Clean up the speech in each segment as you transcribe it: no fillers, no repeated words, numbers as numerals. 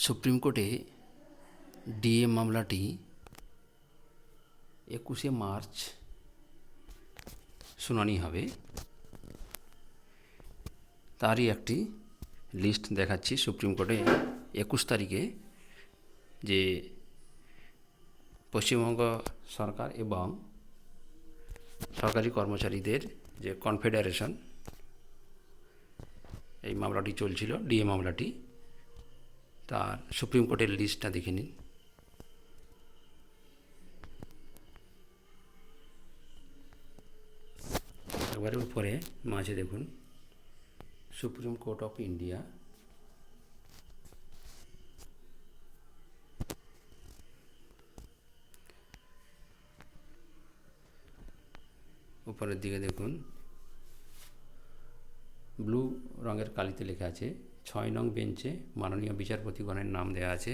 Supreme কোর্টে DA মামলাটি 21শে March শুনানি হবে। তারই একটি লিস্ট দেখাচ্ছি। সুপ্রিম কোর্টে 21 তারিখে যে পশ্চিমবঙ্গ সরকার এবং সরকারি কর্মচারীদের যে কনফেডারেশন, এই মামলাটি চলছিল, ডিএ মামলাটি, তার সুপ্রিম কোর্টের লিস্টটা দেখে নিন। একবারে উপরে মাঝে দেখুন সুপ্রিম কোর্ট অফ ইন্ডিয়া, উপরের দিকে দেখুন ব্লু রঙের কালিতে লেখা আছে 6 নং বেঞ্চে মাননীয় বিচারপতিগণের নাম দেওয়া আছে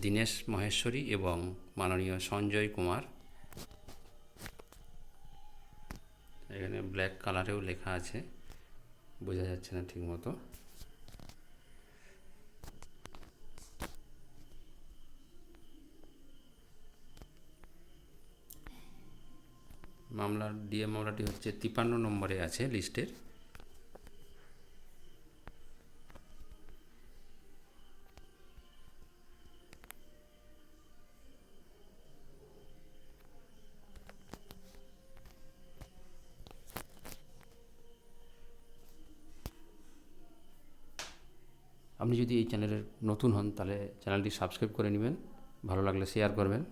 দীনেশ মহেশ্বরী এবং মাননীয় সঞ্জয় কুমার। এখানে ব্ল্যাক কালারেও লেখা আছে, বোঝা যাচ্ছে না ঠিক মতো। মামলার ডিএ মামলাটি হচ্ছে 53 নম্বরে আছে লিস্টের। আপনি যদি এই চ্যানেলের নতুন হন তাহলে চ্যানেলটি সাবস্ক্রাইব করে নেবেন, ভালো লাগলে শেয়ার করবেন,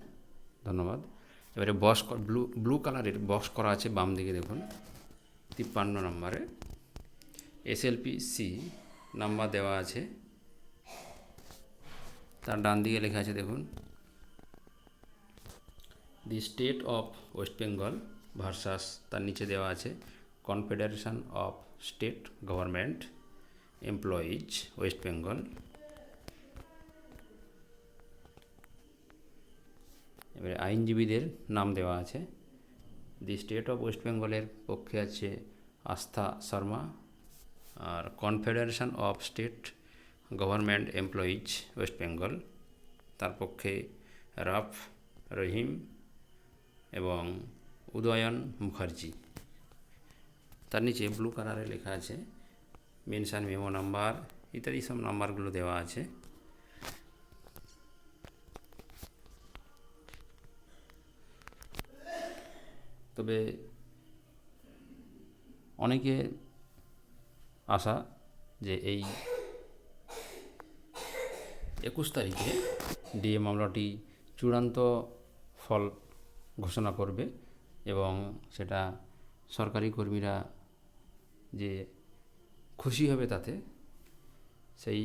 ধন্যবাদ। এবারে ব্লু কালারের বক্স করা আছে বাম দিকে দেখুন 53 নম্বরে SLPC নাম্বার দেওয়া আছে। তার ডান দিকে লেখা আছে দেখুন the state of West Bengal versus, তার নিচে দেওয়া আছে confederation of state government employees West Bengal. এবারে আইনজীবীদের নাম দেওয়া আছে। দি স্টেট অফ ওয়েস্ট বেঙ্গলের পক্ষে আছে আস্থা শর্মা, আর confederation of state government employees West Bengal তার পক্ষে রাফ রহিম এবং উদয়ন মুখার্জি। তার নিচে ব্লু কালারে লেখা আছে মেনশন মেমো নাম্বার ইত্যাদি সব নাম্বারগুলো দেওয়া আছে। তবে অনেকে আশা যে এই 21 তারিখে ডিএ মামলাটি চূড়ান্ত ফল ঘোষণা করবে এবং সেটা সরকারি কর্মীরা যে খুশি হবে তাতে, সেই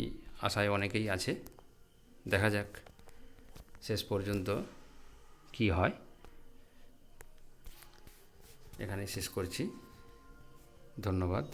আশায় অনেকেই আছে। দেখা যাক শেষ পর্যন্ত কি হয়। এখানে শেষ করছি, ধন্যবাদ।